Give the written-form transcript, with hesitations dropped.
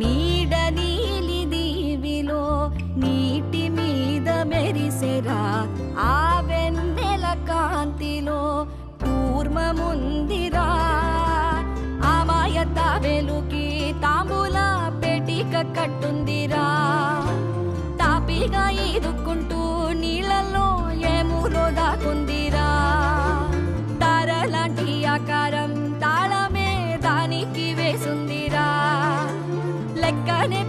నీడ నీలి దీవిలో నీటి మీద మెరిసెరా ఆ వెన్నెల కాంతిలో కూర్మముందిరా అమాయత వెలుకి తాంబూల పెటిక కట్టుందిరా తాపిగా ఈదుకుంటూ నీళ్ళల్లో ఏములో దాకుందిరా తారలాంటి ఆకారం తాళమే దానికి వేసుందిరా లెక్కనే